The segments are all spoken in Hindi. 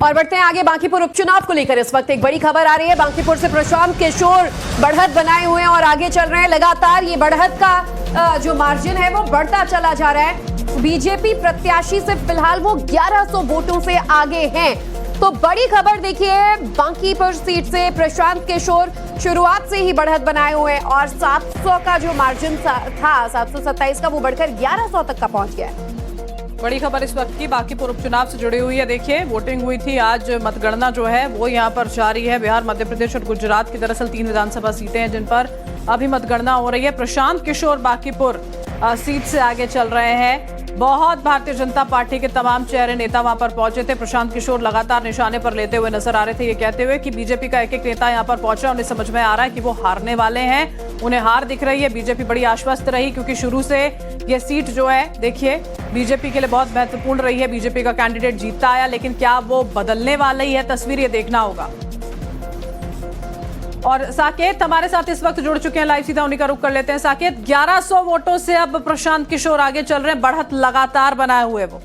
और बढ़ते हैं आगे बांकीपुर उपचुनाव को लेकर। इस वक्त एक बड़ी खबर आ रही है। बांकीपुर से प्रशांत किशोर बढ़त बनाए हुए हैं और आगे चल रहे हैं। लगातार ये बढ़त का जो मार्जिन है वो बढ़ता चला जा रहा है। बीजेपी प्रत्याशी से फिलहाल वो 1100 वोटों से आगे हैं। तो बड़ी खबर देखिए, बांकीपुर सीट से प्रशांत किशोर शुरुआत से ही बढ़त बनाए हुए हैं और 700 का जो मार्जिन था 727 का, वो बढ़कर 1100 तक का पहुंच गया है। बड़ी खबर इस वक्त की बांकीपुर उपचुनाव से जुड़ी हुई है। देखिए, वोटिंग हुई थी, आज मतगणना जो है वो यहाँ पर जारी है। बिहार, मध्य प्रदेश और गुजरात की दरअसल 3 विधानसभा सीटें हैं जिन पर अभी मतगणना हो रही है। प्रशांत किशोर बांकीपुर सीट से आगे चल रहे हैं। बहुत भारतीय जनता पार्टी के तमाम चेहरे नेता वहां पर पहुंचे थे। प्रशांत किशोर लगातार निशाने पर लेते हुए नजर आ रहे थे, ये कहते हुए कि बीजेपी का एक एक नेता यहां पर पहुंचा, उन्हें समझ में आ रहा है कि वो हारने वाले हैं, उन्हें हार दिख रही है। बीजेपी बड़ी आश्वस्त रही क्योंकि शुरू से ये सीट जो है, देखिए, बीजेपी के लिए बहुत महत्वपूर्ण रही है। बीजेपी का कैंडिडेट जीतता आया, लेकिन क्या वो बदलने वाला ही है तस्वीर, ये देखना होगा। और साकेत हमारे साथ इस वक्त जुड़ चुके हैं, लाइव सीधा उन्हीं का रुख कर लेते हैं। साकेत, 1100 वोटों से अब प्रशांत किशोर आगे चल रहे हैं, बढ़त लगातार बनाए हुए वो।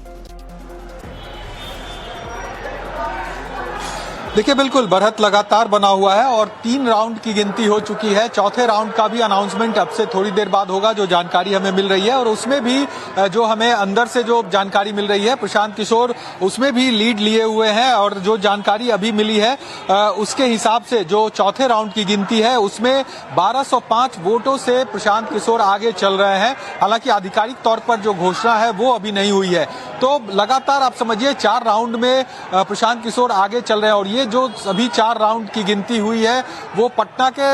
देखिए, बिल्कुल बढ़त लगातार बना हुआ है और 3 राउंड की गिनती हो चुकी है। चौथे राउंड का भी अनाउंसमेंट अब से थोड़ी देर बाद होगा, जो जानकारी हमें मिल रही है। और उसमें भी जो हमें अंदर से जो जानकारी मिल रही है, प्रशांत किशोर उसमें भी लीड लिए हुए हैं। और जो जानकारी अभी मिली है उसके हिसाब से जो चौथे राउंड की गिनती है उसमें 1205 वोटों से प्रशांत किशोर आगे चल रहे हैं। हालांकि आधिकारिक तौर पर जो घोषणा है वो अभी नहीं हुई है। तो लगातार आप समझिए 4 राउंड में प्रशांत किशोर आगे चल रहे हैं। और ये जो सभी 4 राउंड की गिनती हुई है वो पटना के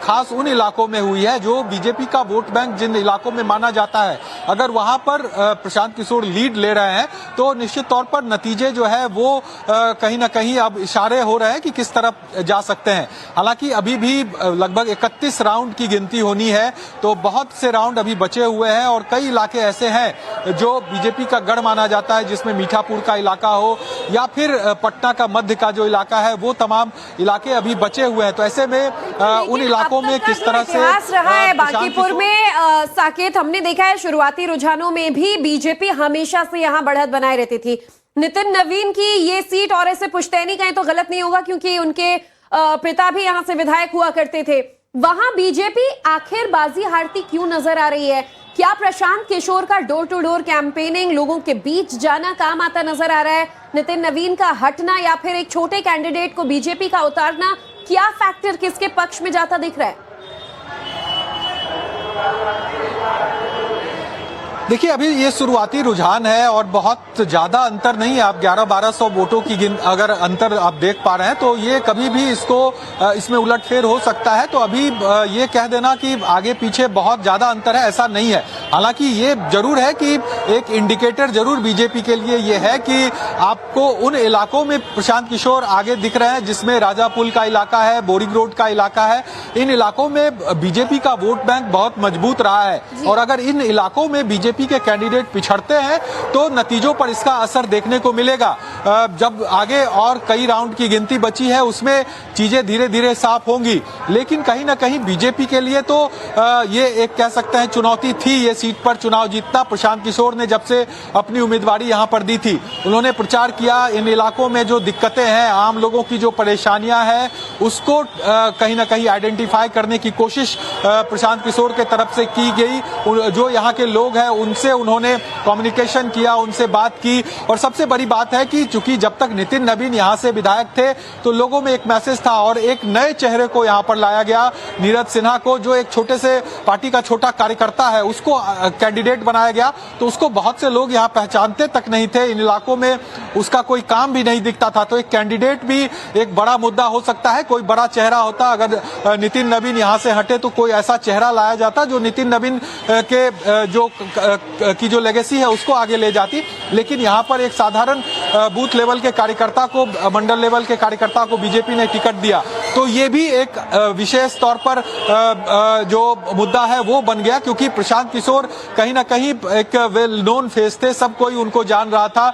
खास उन इलाकों में हुई है जो बीजेपी का वोट बैंक जिन इलाकों में माना जाता है। अगर वहां पर प्रशांत किशोर लीड ले रहे हैं तो निश्चित तौर पर नतीजे जो है वो कहीं ना कहीं अब इशारे हो रहे हैं कि किस तरफ जा सकते हैं। हालांकि अभी भी लगभग 31 राउंड की गिनती होनी है, तो बहुत से राउंड अभी बचे हुए हैं। और कई इलाके ऐसे हैं जो बीजेपी का गढ़ माना जाता है, जिसमें मीठापुर का इलाका हो या फिर पटना का मध्य का जो इलाका है, वो तमाम इलाके अभी बचे हुए हैं। तो ऐसे में उन इलाकों में किस तरह से रहा है बांकीपुर में साकेत, हमने देखा है शुरुआती रुझानों में भी बीजेपी हमेशा से यहां बढ़त बनाए रहती थी। नितिन नवीन की ये सीट, और ऐसे पुश्तैनी कहें तो गलत नहीं होगा क्योंकि उनके पिता भी यहां से विधायक हुआ करते थे, वहां बीजेपी आखिर बाजी हारती क्यों नजर आ रही है? क्या प्रशांत किशोर का डोर टू डोर कैंपेनिंग, लोगों के बीच जाना काम आता नजर आ रहा है? नितिन नवीन का हटना या फिर एक छोटे कैंडिडेट को बीजेपी का उतारना, क्या फैक्टर किसके पक्ष में जाता दिख रहा है? देखिए, अभी ये शुरुआती रुझान है और बहुत ज्यादा अंतर नहीं है। आप 1100-1200 वोटों की अगर अंतर आप देख पा रहे हैं तो ये कभी भी इसमें उलटफेर हो सकता है। तो अभी ये कह देना कि आगे पीछे बहुत ज्यादा अंतर है, ऐसा नहीं है। हालांकि ये जरूर है कि एक इंडिकेटर जरूर बीजेपी के लिए ये है कि आपको उन इलाकों में प्रशांत किशोर आगे दिख रहे हैं जिसमें राजापुल का इलाका है, बोरिंग रोड का इलाका है। इन इलाकों में बीजेपी का वोट बैंक बहुत मजबूत रहा है। और अगर इन इलाकों में बीजेपी के कैंडिडेट पिछड़ते हैं तो नतीजों पर इसका असर देखने को मिलेगा। जब आगे और कई राउंड की गिनती बची है उसमें चीजें धीरे धीरे साफ होंगी। लेकिन कहीं ना कहीं बीजेपी के लिए तो ये एक कह सकते हैं चुनौती थी ये सीट पर चुनाव जीतना। प्रशांत किशोर ने जब से अपनी उम्मीदवारी यहां पर दी थी, उन्होंने प्रचार किया, इन इलाकों में जो दिक्कतें हैं, आम लोगों की जो परेशानियां हैं, उसको कहीं ना कहीं आइडेंटिफाई करने की कोशिश प्रशांत किशोर के तरफ से की गई। जो यहाँ के लोग हैं उनसे उन्होंने कम्युनिकेशन किया, उनसे बात की। और सबसे बड़ी बात है कि चूंकि जब तक नितिन नवीन यहां से विधायक थे तो लोगों में एक मैसेज था और एक नए चेहरे को यहां पर लाया गया, नीरज सिन्हा को, जो एक छोटे से पार्टी का छोटा कार्यकर्ता है, उसको कैंडिडेट बनाया गया। तो उसको बहुत से लोग यहां पहचानते तक नहीं थे, इन इलाकों में उसका कोई काम भी नहीं दिखता था। तो एक कैंडिडेट भी एक बड़ा मुद्दा हो सकता है, कोई बड़ा चेहरा होता। अगर नितिन नवीन यहां से हटे तो कोई ऐसा चेहरा लाया जाता जो नितिन नवीन के की जो लेगेसी है उसको आगे ले जाती। लेकिन यहाँ पर एक साधारण बूथ लेवल के कार्यकर्ता को, मंडल लेवल के कार्यकर्ता को बीजेपी ने टिकट दिया। तो ये भी एक विशेष तौर पर जो मुद्दा है वो बन गया, क्योंकि प्रशांत किशोर कहीं ना कहीं एक वेल नोन फेस थे, सब कोई उनको जान रहा था।